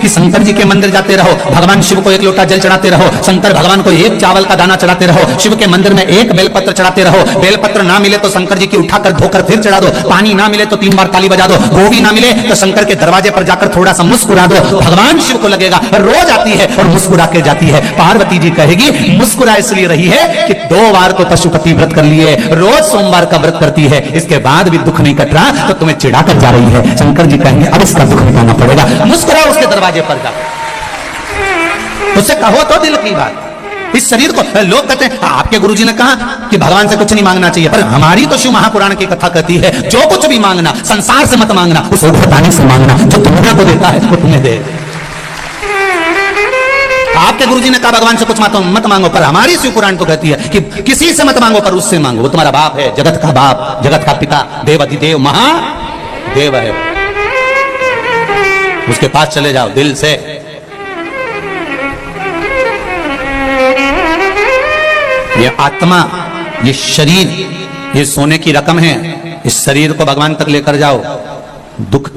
कि शंकर जी के मंदिर जाते रहो, भगवान शिव को एक लोटा जल चढ़ाते रहो, शंकर भगवान को एक चावल का दाना चढ़ाते रहो, शिव के मंदिर में एक बेलपत्र चढ़ाते रहो, बेलपत्र ना मिले तो शंकर जी की उठाकर धोकर फिर चढ़ा दो, पानी ना मिले तो 3 बार ताली बजा दो, वो भी ना मिले तो शंकर के दरवाजे पर जाकर थोड़ा सा मुस्कुरा दो। भगवान शिव को लगेगा रोज आती है और मुस्कुरा के जाती है। पार्वती जी कहेगी मुस्कुरा इसलिए रही है कि 2 बार तो पशुपति व्रत कर लिए, रोज सोमवार का व्रत करती है, इसके बाद भी दुख नहीं कट रहा तो तुम्हें चिढ़ा कर जा रही है। शंकर जी कहेंगे अब इसका दुख मिटाना पड़ेगा, मुस्कुराओ उसके दरवाजे पर जाकर, उससे कहो तो दिल की बात। इस शरीर को लोग कहते हैं आपके गुरुजी ने कहा कि भगवान से कुछ नहीं मांगना चाहिए, पर हमारी तो शिव महापुराण की कथा कहती है जो कुछ भी मांगना संसार से मत मांगना, उस बताने से मांगना, जो दुनिया को देता है वो तुम्हें दे। आपके गुरुजी ने कहा भगवान से कुछ मत मांगो, पर हमारी शिव पुराण तो कहती है कि किसी से मत मांगो पर उससे मांगो, वो तुम्हारा बाप है, जगत का बाप, जगत का पिता, देव अधिदेव महादेव है, उसके पास चले जाओ दिल से। ये आत्मा, ये शरीर, ये सोने की रकम है, इस शरीर को भगवान तक लेकर जाओ। दुख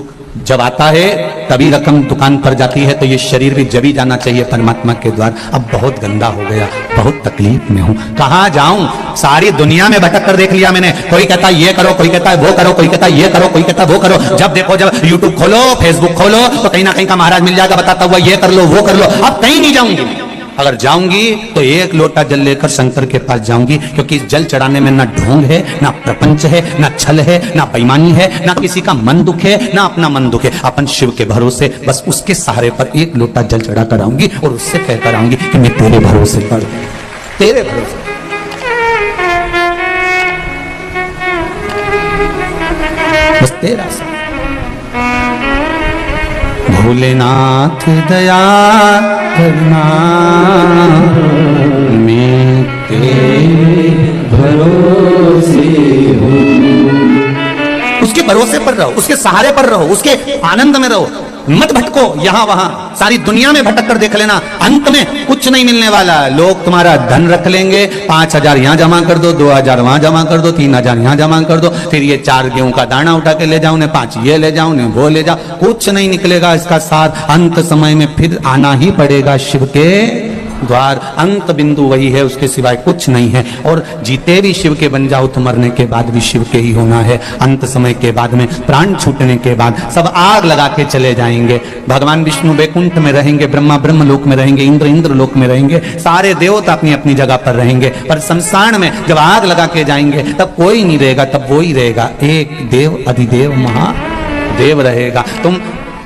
जब आता है तभी रकम दुकान पर जाती है, तो ये शरीर भी जब ही जाना चाहिए परमात्मा के द्वार। अब बहुत गंदा हो गया, बहुत तकलीफ में हूं, कहां जाऊं, सारी दुनिया में भटक कर देख लिया मैंने। कोई कहता है ये करो, कोई कहता है वो करो, कोई कहता है ये करो, कोई कहता है वो करो। जब देखो, जब यूट्यूब खोलो, फेसबुक खोलो, तो कहीं ना कहीं का महाराज मिल जाएगा बताता हुआ ये कर लो वो कर लो। अब कहीं नहीं जाऊंगी, अगर जाऊंगी तो एक लोटा जल लेकर शंकर के पास जाऊंगी, क्योंकि इस जल चढ़ाने में ना ढोंग है, ना प्रपंच है, ना छल है, ना बेईमानी है, ना किसी का मन दुख है, ना अपना मन दुख है। अपन शिव के भरोसे बस उसके सहारे पर एक लोटा जल चढ़ा कर आऊंगी और उससे कहकर आऊंगी कि मैं तेरे भरोसे पर, तेरे भरोसे। बस तेरा सा भोलेनाथ दया करना, मैं तेरे भरोसे हूँ। उसके भरोसे पर रहो, उसके सहारे पर रहो, उसके आनंद में रहो, मत भटको यहां वहां। सारी दुनिया में भटक कर देख लेना, अंत में कुछ नहीं मिलने वाला। लोग तुम्हारा धन रख लेंगे, 5000 यहां जमा कर दो, 2000 वहां जमा कर दो, 3000 यहां जमा कर दो, फिर ये 4 गेहूं का दाना उठा के ले जाओ, ने 5 ये ले जाओ, ने वो ले जाओ, कुछ नहीं निकलेगा इसका सार। अंत समय में फिर आना ही पड़ेगा शिव के द्वार। अंत बिंदु वही है, उसके सिवाय कुछ नहीं है। और जीते भी शिव के बन जाओ तो मरने के बाद भी शिव के ही होना है। अंत समय के बाद में, प्राण छूटने के बाद सब आग लगा के चले जाएंगे। भगवान विष्णु वैकुंठ में रहेंगे, ब्रह्मा ब्रह्म लोक में रहेंगे, इंद्र इंद्र लोक में रहेंगे, सारे देवता अपनी अपनी जगह पर रहेंगे। पर शमशान में जब आग लगा के जाएंगे तब कोई नहीं रहेगा, तब वो ही रहेगा, एक देव अधिदेव महादेव रहेगा। तुम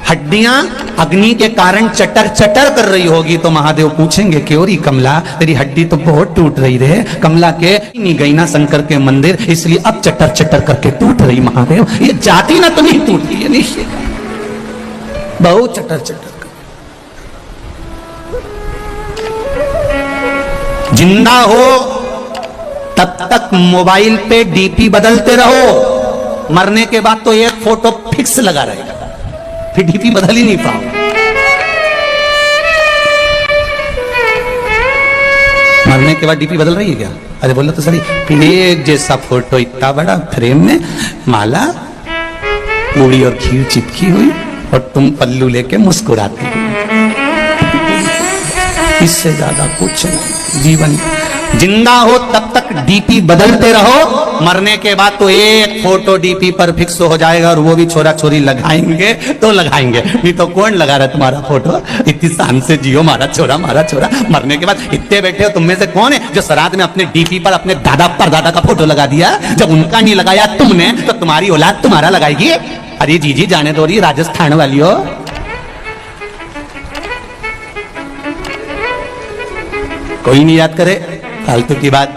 हड्डियां अग्नि के कारण चटर चटर कर रही होगी तो महादेव पूछेंगे क्यों री कमला, तेरी हड्डी तो बहुत टूट रही रहे। कमला के नहीं गई ना शंकर के मंदिर, इसलिए अब चटर चटर करके टूट रही। महादेव ये जाती ना तो नहीं टूटती है, निश्चय बहुत चटर चटर। जिंदा हो तब तक मोबाइल पे डीपी बदलते रहो, मरने के बाद तो एक फोटो फिक्स लगा रहेगा, फिर डीपी बदल ही नहीं पाओ। मरने के बाद डीपी बदल रही है क्या? अरे बोला तो सही, एक जैसा फोटो, इतना बड़ा फ्रेम में, माला पूड़ी और खीर चिपकी हुई और तुम पल्लू लेके मुस्कुराती। इससे ज्यादा कुछ नहीं जीवन। जिंदा हो तब तक डीपी बदलते रहो, मरने के बाद तो एक फोटो डीपी पर फिक्स हो जाएगा, और वो भी छोरा छोरी लगाएंगे तो लगाएंगे, नहीं तो कौन लगा रहा है तुम्हारा फोटो? इतनी शान से जियो, मारा छोरा मारा छोरा। मरने के बाद इतने बैठे हो, तुम में से कौन है जो श्राद्ध में अपने डीपी पर अपने दादा परदादा का फोटो लगा दिया? जब उनका नहीं लगाया तुमने, तो तुम्हारी औलाद तुम्हारा लगाएगी। अरे जीजी जाने दो, रही राजस्थान वाली हो। कोई नहीं याद करे, फालतू की बात।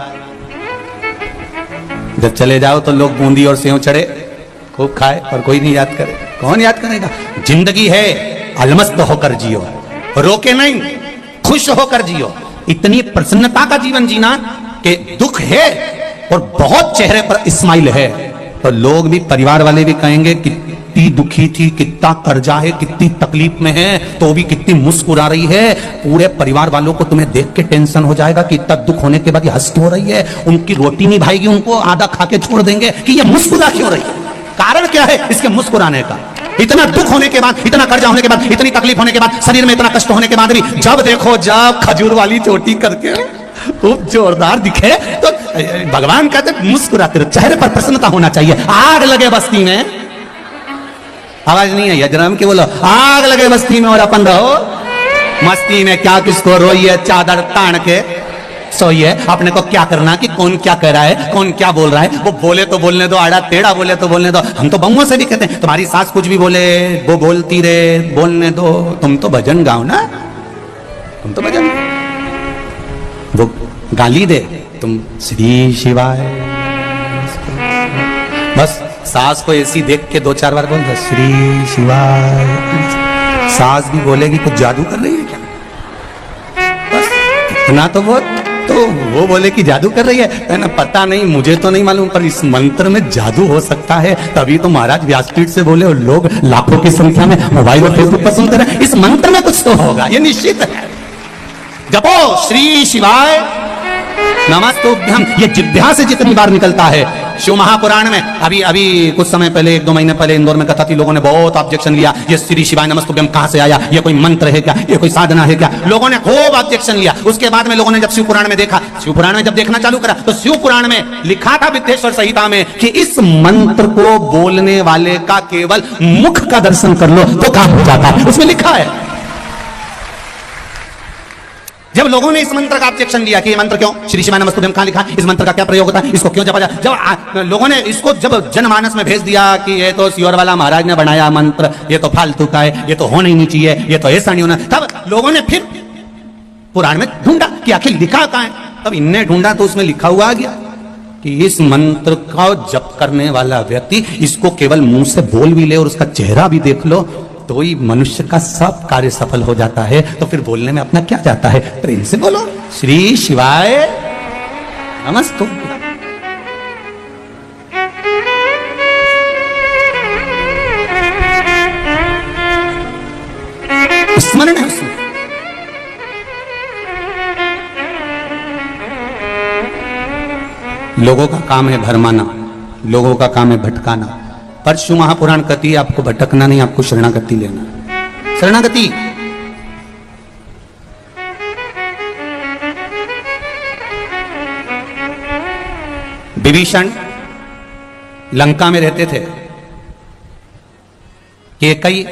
जब चले जाओ तो लोग बूंदी और सेव चढ़े खूब खाए, और कोई नहीं याद करे। कौन याद करेगा? जिंदगी है, अलमस्त होकर जियो, रोके नहीं, खुश होकर जियो। इतनी प्रसन्नता का जीवन जीना कि दुख है और बहुत चेहरे पर इस्माइल है, तो लोग भी, परिवार वाले भी कहेंगे कितनी दुखी थी, कितना कर्जा है, कितनी तकलीफ में है, तो भी कितनी मुस्कुरा रही है। पूरे परिवार वालों को तुम्हें देख के टेंशन हो जाएगा कि इतना दुख होने के बाद ये हंस हो रही है, उनकी रोटी नहीं भाएगी, उनको आधा खा के छोड़ देंगे कि ये मुस्कुरा क्यों रही है, कारण क्या है इसके मुस्कुराने का। इतना दुख होने के बाद, इतना कर्जा होने के बाद, इतनी तकलीफ होने के बाद, शरीर में इतना कष्ट होने के बाद भी जब देखो जब खजूर वाली चोटी करके खूब जोरदार दिखे तो भगवान कहते मुस्कुराते रहो, चेहरे पर प्रसन्नता होना चाहिए। आग लगे बस्ती में, आवाज नहीं है यजराम की, बोलो आग लगे बस्ती में और अपन रहो मस्ती में। क्या किसको रोइए, चादर तान के सोइए। अपने को क्या करना कि कौन क्या कह रहा है, कौन क्या बोल रहा है, वो बोले तो बोलने दो, आड़ा टेढ़ा बोले तो बोलने दो। हम तो बहुओं से भी कहते हैं तुम्हारी सास कुछ भी बोले वो बोलती रहे, बोलने दो, तुम तो भजन गाओ ना, तुम तो भजन, वो गाली दे तुम श्री शिवाय। बस सास को ऐसी देख के 2-4 बार बोल दो श्री शिवाय। सास भी बोलेगी कुछ जादू कर रही है क्या, बस इतना तो वो बोले कि जादू कर रही है ना, पता नहीं, मुझे तो नहीं मालूम, पर इस मंत्र में जादू हो सकता है। तभी तो महाराज व्यासपीठ से बोले और लोग लाखों की संख्या में मोबाइल और फेसबुक पर सुनते रहे। इस मंत्र में कुछ तो होगा, ये निश्चित है। जपो श्री शिवाय नमस्तुभ्यम, ये जिह्वा से जितनी बार निकलता है। शिव महापुराण में अभी कुछ समय पहले, 1-2 महीने पहले इंदौर में कथा थी, लोगों ने बहुत ऑब्जेक्शन लिया, ये श्री शिवाय नमस्तुभ्यम कहां से आया, ये कोई मंत्र है क्या, ये कोई साधना है क्या, लोगों ने खूब ऑब्जेक्शन लिया। उसके बाद में लोगों ने जब शिव पुराण में देखा, शिव पुराण में जब देखना चालू करा तो शिव पुराण में लिखा था विद्येश्वर संहिता में कि इस मंत्र को बोलने वाले का केवल मुख का दर्शन कर लो तो काम हो जाता है, उसमें लिखा है। जब लोगों ने इस मंत्र का ऑब्जेक्शन लिया कि ये मंत्र क्यों, श्री शिवाय नमस्तुभ्यम कहां लिखा, इस मंत्र का क्या प्रयोग होता है, इसको क्यों जपा जाए, जब लोगों ने इसको जब जनमानस में भेज दिया कि ये तो सियोर वाला महाराज ने बनाया मंत्र, ये तो फालतू का है, ये तो होना ही नहीं चाहिए, ये तो ऐसा नहीं होना, तब लोगों ने फिर पुराण में ढूंढा कि आखिर लिखा कहां है। तब इनने ढूंढा तो उसमें लिखा हुआ आ गया कि इस मंत्र का जप करने वाला व्यक्ति इसको केवल मुंह से बोल भी ले और उसका चेहरा भी देख लो तो ही मनुष्य का सब कार्य सफल हो जाता है। तो फिर बोलने में अपना क्या जाता है, प्रेम से बोलो श्री शिवाय नमस्तुभ्यम। स्मरण है उसमें। लोगों का काम है भरमाना, लोगों का काम है भटकाना, पर शिव महापुराण कहती है आपको भटकना नहीं, आपको शरणागति लेना। शरणागति विभीषण लंका में रहते थे, कैकेयी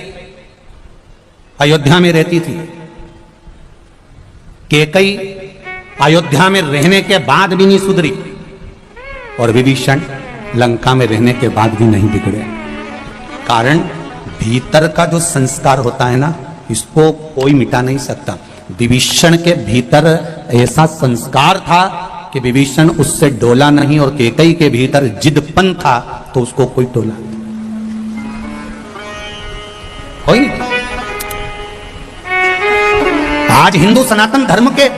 अयोध्या में रहती थी। कैकेयी अयोध्या में रहने के बाद भी नहीं सुधरी और विभीषण लंका में रहने के बाद भी नहीं बिगड़े। कारण भीतर का जो संस्कार होता है ना, इसको कोई मिटा नहीं सकता। विभीषण के भीतर ऐसा संस्कार था कि विभीषण उससे डोला नहीं, और कैकेयी के भीतर जिदपन था तो उसको कोई डोला कोई नहीं। आज हिंदू सनातन धर्म के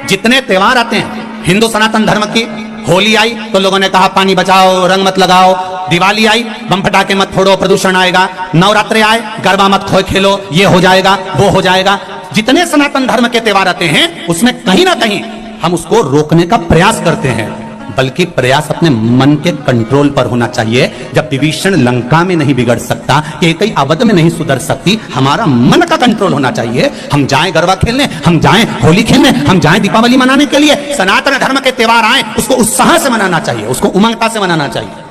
जितने त्योहार आते हैं, हिंदू सनातन धर्म की होली आई तो लोगों ने कहा पानी बचाओ, रंग मत लगाओ। दिवाली आई बम फटाके मत फोड़ो, प्रदूषण आएगा। नवरात्रि आए गरबा मत खेलो, ये हो जाएगा वो हो जाएगा। जितने सनातन धर्म के त्योहार आते हैं उसमें कहीं ना कहीं हम उसको रोकने का प्रयास करते हैं, बल्कि प्रयास अपने मन के कंट्रोल पर होना चाहिए। जब विभीषण लंका में नहीं बिगड़ सकता, कैकेयी अवध में नहीं सुधर सकती, हमारा मन का कंट्रोल होना चाहिए। हम जाएं गरबा खेलने, हम जाएं होली खेलने, हम जाएं दीपावली मनाने के लिए। सनातन धर्म के त्योहार आए उसको उत्साह से मनाना चाहिए, उसको उमंगता से मनाना चाहिए,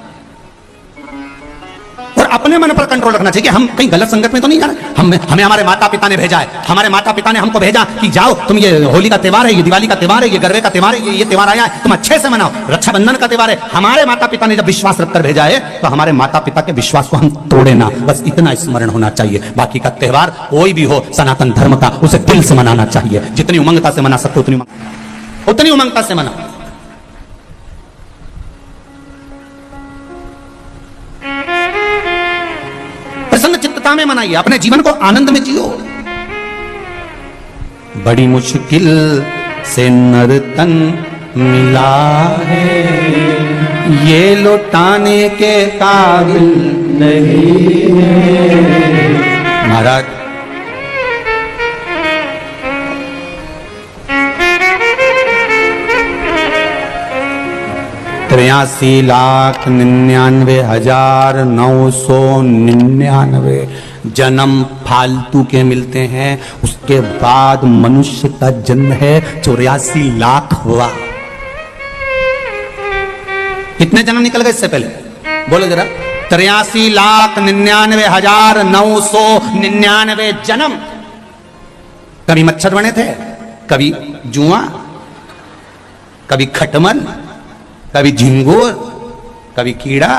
और अपने मन पर कंट्रोल रखना चाहिए कि हम कहीं गलत संगत में तो नहीं जा रहे। हमें हमारे माता पिता ने भेजा है, हमारे माता पिता ने हमको भेजा कि जाओ तुम, ये होली का त्योहार है, ये दिवाली का त्योहार है, ये गरबे का त्योहार है, ये त्योहार आया है, तुम अच्छे से मनाओ। रक्षाबंधन का त्योहार है, हमारे माता पिता ने जब विश्वास रखकर भेजा है तो हमारे माता पिता के विश्वास को हम तोड़े ना, बस इतना स्मरण होना चाहिए। बाकी का त्योहार कोई भी हो सनातन धर्म का, उसे दिल से मनाना चाहिए। जितनी उमंगता से मना सकते उतनी उमंगता से मनाओ। प्रसन्न चित्तता में मनाइए, अपने जीवन को आनंद में जियो। बड़ी मुश्किल से नर तन मिला है, ये लौटाने के काबिल नहीं है। महाराज 83,99,999 जन्म फालतू के मिलते हैं। उसके बाद मनुष्य का जन्म है 84 लाख हुआ। कितने जन्म निकल गए इससे पहले बोलो जरा? 83,99,999 जन्म। कभी मच्छर बने थे, कभी जुआ, कभी खटमल, कभी झिंगुर, कभी कीड़ा,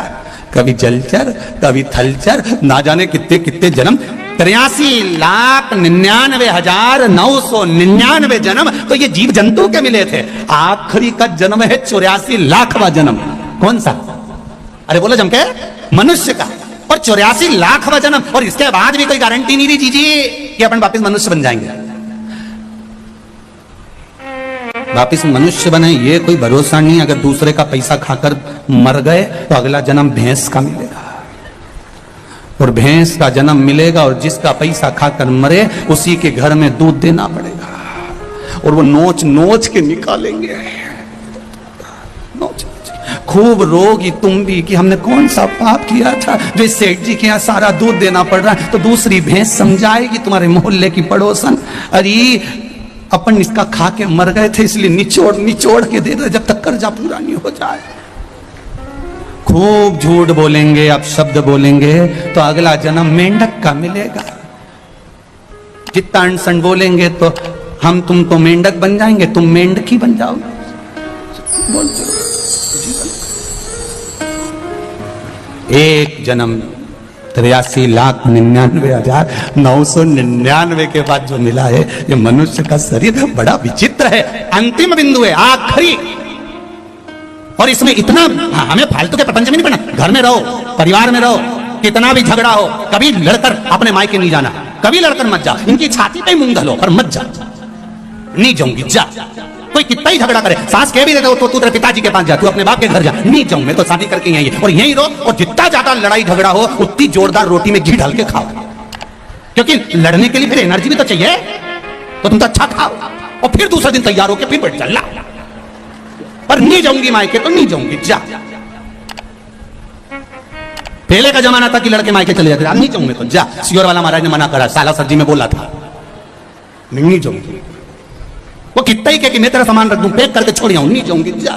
कभी जलचर, कभी थलचर, ना जाने कितने कितने जन्म। 83,99,999 जन्म तो ये जीव जंतु के मिले थे। आखिरी का जन्म है 84 लाखवां जन्म। कौन सा? अरे बोलो जम के, मनुष्य का। और 84 लाखवां जन्म, और इसके बाद भी कोई गारंटी नहीं दी जीजी कि अपन वापिस मनुष्य बन जाएंगे। वापिस मनुष्य बने ये कोई भरोसा नहीं। अगर दूसरे का पैसा खाकर मर गए तो अगला जन्म भैंस का मिलेगा, और भैंस का जन्म मिलेगा, और जिसका पैसा खाकर मरे उसी के घर में दूध देना पड़ेगा, और वो नोच नोच के निकालेंगे। नोच खूब रोगी तुम भी कि हमने कौन सा पाप किया था जो इस सेठ जी के यहाँ सारा दूध देना पड़ रहा है। तो दूसरी भैंस समझाएगी तुम्हारे मोहल्ले की पड़ोसन, अरे अपन इसका खा के मर गए थे इसलिए निचोड़ निचोड़ के दे दे जब तक कर्जा पूरा नहीं हो जाए। खूब झूठ बोलेंगे, अपशब्द बोलेंगे तो अगला जन्म मेंढक का मिलेगा। जितना अनसन बोलेंगे तो हम तुम तो मेंढक बन जाएंगे, तुम मेंढकी बन जाओगे। एक जन्म 83,99,999 के बाद जो मिला है ये मनुष्य का शरीर बड़ा विचित्र है। अंतिम बिंदु है, आखिरी। और इसमें इतना हमें फालतू के प्रपंच में नहीं पड़ना। घर में रहो, परिवार में रहो, कितना भी झगड़ा हो, कभी लड़कर अपने मायके नहीं जाना, कभी लड़कर मत जा। इनकी छाती पे मूंग धलो पर मत जा। नहीं जाऊंगी जा। कोई कितना ही झगड़ा करे, सास कह भी देता हो तो तू तेरे पिताजी के पास जा, तू अपने बाप के घर जा। नहीं जाऊं मैं तो शादी करके यहीं और यहीं रहो, और जितना ज्यादा लड़ाई झगड़ा हो उतनी जोरदार रोटी में घी डाल के खाओ, क्योंकि लड़ने के लिए फिर एनर्जी भी तो चाहिए। तो तुम तो अच्छा खाओ और फिर दूसरे दिन तैयार होकर फिर बैठ चल। पर नहीं जाऊंगी मायके तो नहीं जाऊंगी जा। पहले का जमाना था कि लड़के मायके चले जाते, नहीं जाऊंगे तो जा। सियोर वाला महाराज ने मना करा, साला सब्जी में बोला था नहीं जाऊंगी। वो कितना ही कि मैं तेरा सामान रख दूं, पैक करके छोड़ आऊं, नहीं जाऊंगी जा।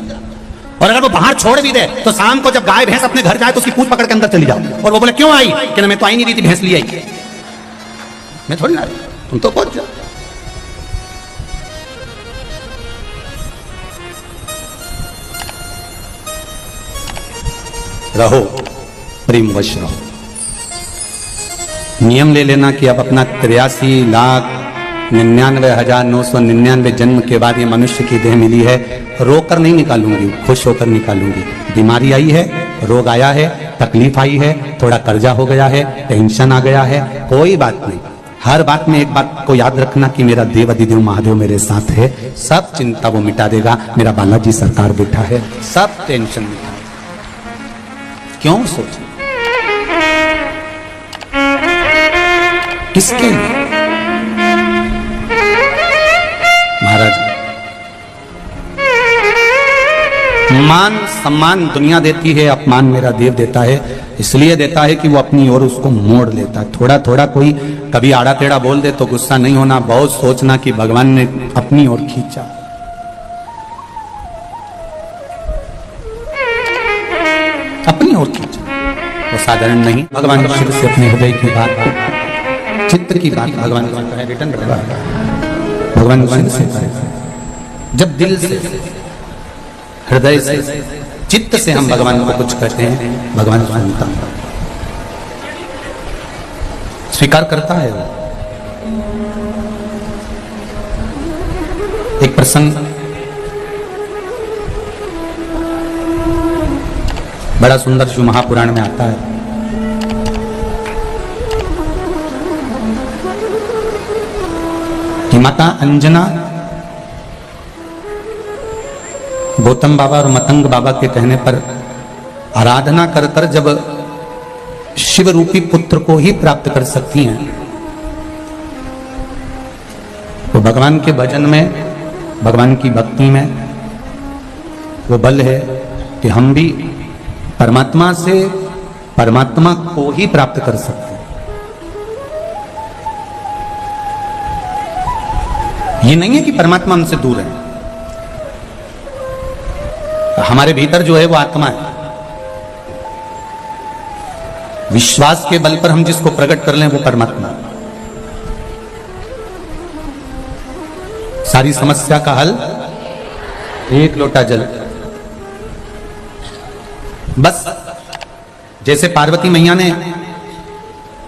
और अगर वो बाहर छोड़ भी दे तो शाम को जब गाय भैंस अपने घर जाए तो उसकी पूंछ पकड़ के अंदर चली जाओ। और वो बोले क्यों आई? कि मैं तो आई नहीं रही थी, भैंस ली आई। मैं थोड़ी ना, तुम तो पहुंच जाओ। रहो प्रेम वश रहो। नियम ले लेना कि अब अपना 83,99,999 जन्म के बाद ये मनुष्य की देह मिली है, रोकर नहीं निकालूंगी, खुश होकर निकालूंगी। बीमारी आई है, रोग आया है, तकलीफ आई है, थोड़ा कर्जा हो गया है, टेंशन आ गया है, कोई बात नहीं। हर बात में एक बात को याद रखना कि मेरा देव अधिदेव महादेव मेरे साथ है, सब चिंता वो मिटा देगा। मेरा बालाजी सरकार बैठा है, सब टेंशन मिटा। क्यों सोच किसके लिए? महाराज मान सम्मान दुनिया देती है, अपमान मेरा देव देता है। इसलिए देता है कि वो अपनी ओर उसको मोड़ लेता है। थोड़ा थोड़ा कोई कभी आड़ा टेढ़ा बोल दे तो गुस्सा नहीं होना, बहुत सोचना कि भगवान ने अपनी ओर खींचा। अपनी ओर खींचा, वो साधारण नहीं। भगवान शिव से अपने हृदय की बात, चित्त की बात भगवान रिटर्न भगवान शिव से जब दिल से, हृदय से, चित्त से हम भगवान को कुछ कहते हैं, भगवान सुनता है, स्वीकार करता है। एक प्रसंग बड़ा सुंदर शिव महापुराण में आता है। कि माता अंजना गौतम बाबा और मतंग बाबा के कहने पर आराधना कर कर जब शिव रूपी पुत्र को ही प्राप्त कर सकती हैं, तो भगवान के भजन में, भगवान की भक्ति में वो बल है, कि हम भी परमात्मा से परमात्मा को ही प्राप्त कर सकते हैं। ये नहीं है कि परमात्मा हमसे दूर है, हमारे भीतर जो है वो आत्मा है। विश्वास के बल पर हम जिसको प्रकट कर लें वो परमात्मा। सारी समस्या का हल एक लोटा जल। बस जैसे पार्वती मैया ने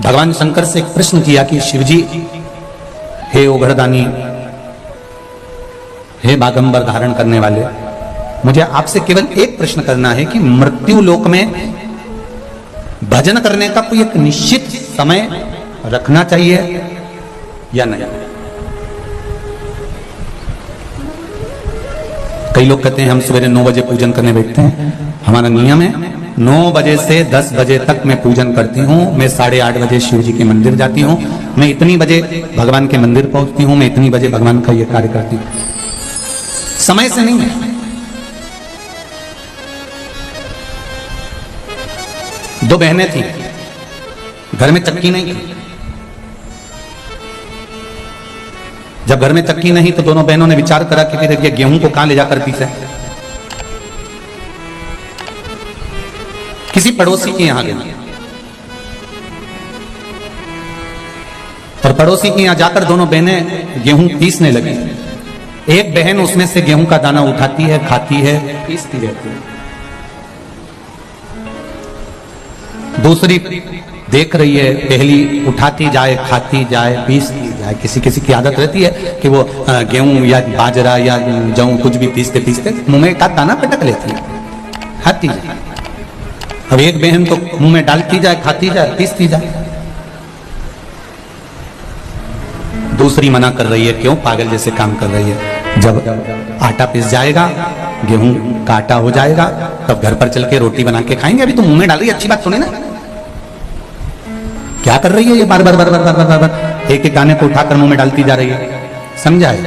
भगवान शंकर से एक प्रश्न किया कि शिवजी, हे ओघड़दानी, हे बागंबर धारण करने वाले, मुझे आपसे केवल एक प्रश्न करना है कि मृत्यु लोक में भजन करने का कोई एक निश्चित समय रखना चाहिए या नहीं? कई लोग कहते हैं हम सवेरे 9 बजे पूजन करने बैठते हैं। हमारा नियम है 9 बजे से 10 बजे तक मैं पूजन करती हूँ। मैं 8:30 बजे शिव जी के मंदिर जाती हूँ। मैं इतनी बजे भगवान के मंदिर पहुंचती हूँ। मैं इतनी बजे भगवान का ये कार्य करती हूँ। समय से नहीं है। दो बहनें थी, घर में चक्की नहीं थी। जब घर में चक्की नहीं तो दोनों बहनों ने विचार करा कि फिर ये गेहूं को कहां ले जाकर पीसे। किसी पड़ोसी के यहां गए और पड़ोसी के यहां जाकर दोनों बहनें गेहूं पीसने लगी। एक बहन उसमें से गेहूं का दाना उठाती है, खाती है, पीसती रहती है। दूसरी देख रही है, पहली उठाती जाए, खाती जाए, पीसती जाए। किसी किसी की आदत रहती है कि वो गेहूं या बाजरा या जौ कुछ भी पीसते पीसते मुंह में का दाना पटक लेती है, खाती जाए। अब एक बहन तो मुंह में डालती जाए, खाती जाए, पीसती जाए। दूसरी मना कर रही है। क्यों? पागल जैसे काम कर रही है। जब आटा पिस जाएगा, गेहूं का आटा हो जाएगा, तब घर पर चल के रोटी बना के खाएंगे। अभी तो मुंह में डाल रही है, अच्छी बात थोड़ी ना। क्या कर रही है ये? बार बार बार बार बार बार बार एक एक दाने को उठाकर मुंह में डालती जा रही है। समझाए?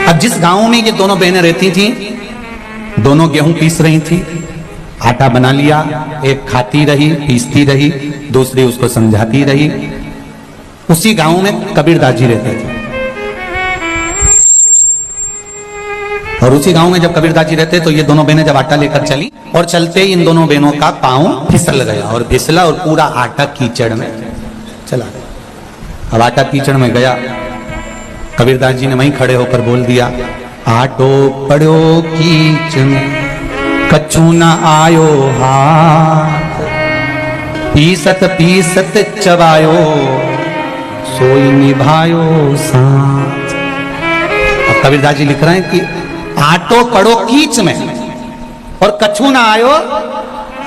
अब जिस गांव में ये दोनों बहनें रहती थी, दोनों गेहूं पीस रही थी, आटा बना लिया, एक खाती रही, पीसती रही, दूसरी उसको समझाती रही। उसी गांव में कबीरदास जी रहते थे। और उसी गांव में जब कबीरदास जी रहते तो ये दोनों बहनें जब आटा लेकर चली और चलते ही इन दोनों बहनों का पांव फिसल गया और फिसला और पूरा आटा कीचड़ में चला गया। अब आटा कीचड़ में गया, कबीरदास जी ने वहीं खड़े होकर बोल दिया, आटो पड़ो कीच में कछु न आयो हाथ, पीसत पीसत चबायो सोई निभायो साथ। अब कबीरदास जी लिख रहे हैं कि आटो पड़ो कीच में और कछु ना आयो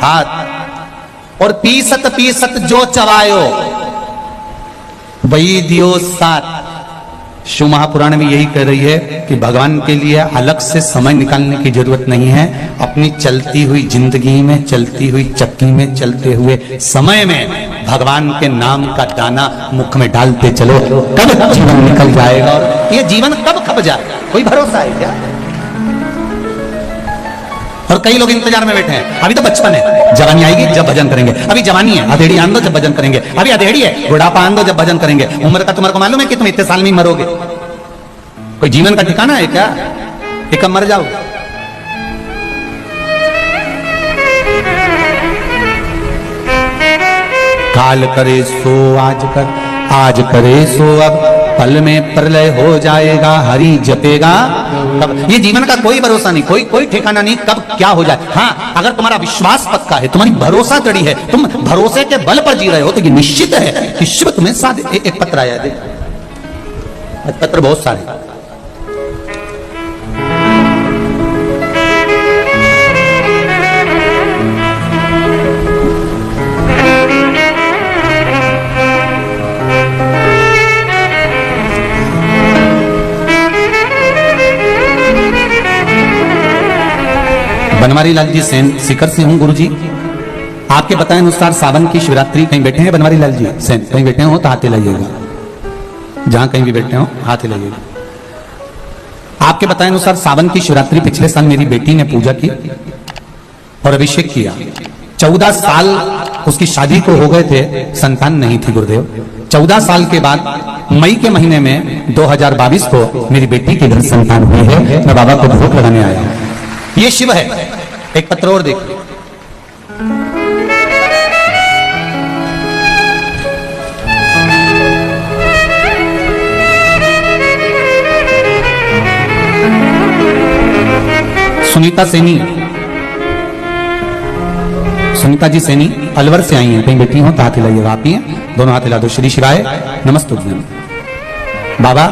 हाथ, और पीसत पीसत जो चबायो वही दियो साथ। शिव महापुराण में यही कह रही है कि भगवान के लिए अलग से समय निकालने की जरूरत नहीं है। अपनी चलती हुई जिंदगी में, चलती हुई चक्की में, चलते हुए समय में भगवान के नाम का दाना मुख में डालते चलो। कब जीवन निकल जाएगा और ये जीवन कब खप जाएगा, कोई भरोसा है क्या? और कई लोग इंतजार में बैठे हैं। अभी तो बचपन है, जवानी आएगी जब भजन करेंगे। अभी जवानी है, अधेड़ी आन दो जब भजन करेंगे। अभी अधेड़ी है, बुढ़ापा आन दो जब भजन करेंगे। उम्र का तुम्हारे को मालूम है कि तुम इतने साल में मरोगे? कोई जीवन का ठिकाना है क्या कि कब मर जाओ? काल करे सो आज कर, आज करे सो अब, पल में प्रलय हो जाएगा, हरि जपेगा तब। ये जीवन का कोई भरोसा नहीं, कोई ठिकाना नहीं कब क्या हो जाए। हाँ, अगर तुम्हारा विश्वास पक्का है, तुम्हारी भरोसा जड़ी है, तुम भरोसे के बल पर जी रहे हो, तो ये निश्चित है कि शिव तुम्हें साथ। एक पत्र आया है, पत्र बहुत सारे। बनवारी लाल जी सेन सीकर से हूं। गुरु जी, आपके बताए अनुसार सावन की शिवरात्रि, कहीं बैठे हैं बनवारी लाल जी सेन, कहीं बैठे हो तो हाथ हिलाइएगा, जहां कहीं भी बैठे हो हाथ हिलाइएगा। आपके बताए अनुसार सावन की शिवरात्रि पिछले साल मेरी बेटी ने पूजा की और अभिषेक किया। 14 साल उसकी शादी को हो गए थे, संतान नहीं थी गुरुदेव। 14 साल के बाद मई के महीने में 2022 को मेरी बेटी के घर संतान हुई है। मैं बाबा को भोग लगाने आया हूं। ये शिव है। एक पत्र और देखिए, सुनीता सैनी, सुनीता जी सैनी अलवर से आई हैं, कहीं बैठी हो तो हाथ हिलाइएगा। आप ही हैं, दोनों हाथ हिला दो। श्री शिवाय नमस्तु। बाबा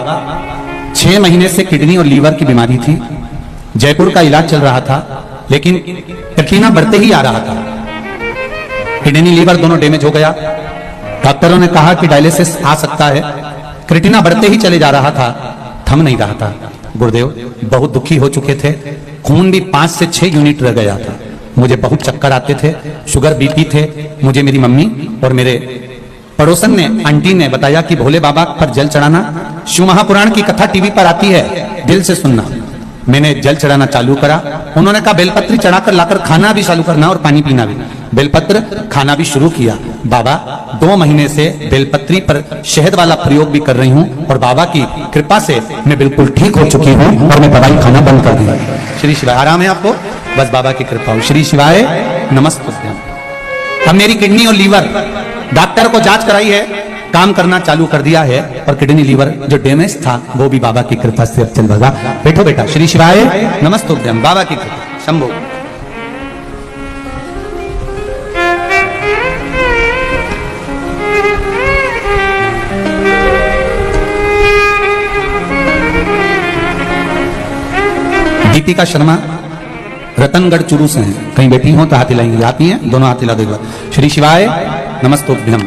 6 महीने से किडनी और लीवर की बीमारी थी, जयपुर का इलाज चल रहा था, लेकिन क्रिटिना बढ़ते ही आ रहा था। किडनी लीवर दोनों डैमेज हो गया। डॉक्टरों ने कहा कि डायलिसिस आ सकता है। क्रिटिना बढ़ते ही चले जा रहा था, थम नहीं रहा था। गुरुदेव बहुत दुखी हो चुके थे, खून भी 5 से 6 यूनिट रह गया था। मुझे बहुत चक्कर आते थे, शुगर बीपी थे। मुझे मेरी मम्मी और मेरे पड़ोसन ने, आंटी ने बताया कि भोले बाबा पर जल चढ़ाना, शिव महापुराण की कथा टीवी पर आती है, दिल से सुनना। मैंने जल चढ़ाना चालू करा। उन्होंने कहा बेलपत्र चढ़ाकर लाकर खाना भी चालू करना और पानी पीना भी। बेलपत्र खाना भी शुरू किया। बाबा 2 महीने से बेलपत्री पर शहद वाला प्रयोग भी कर रही हूँ और बाबा की कृपा से मैं बिल्कुल ठीक हो चुकी हूँ और मैं दवाई खाना बंद कर दिया। श्री शिवाय, आराम है आपको, बस बाबा की कृपा हो। श्री शिवाय नमस्ते। अब मेरी किडनी और लीवर, डॉक्टर को जांच कराई है, काम करना चालू कर दिया है और किडनी लीवर जो डैमेज था वो भी बाबा की कृपा से अब चल रहा। बैठो बेटा। श्री शिवाय नमस्ते। बाबा की कृपा, शंभो। दीपिका शर्मा रतनगढ़ चुरू से हैं, कहीं बैठी हो तो हाथ हिलाएंगे। आप ही हैं, दोनों हाथ हिला देगा। श्री शिवाय नमस्तोभ्यम।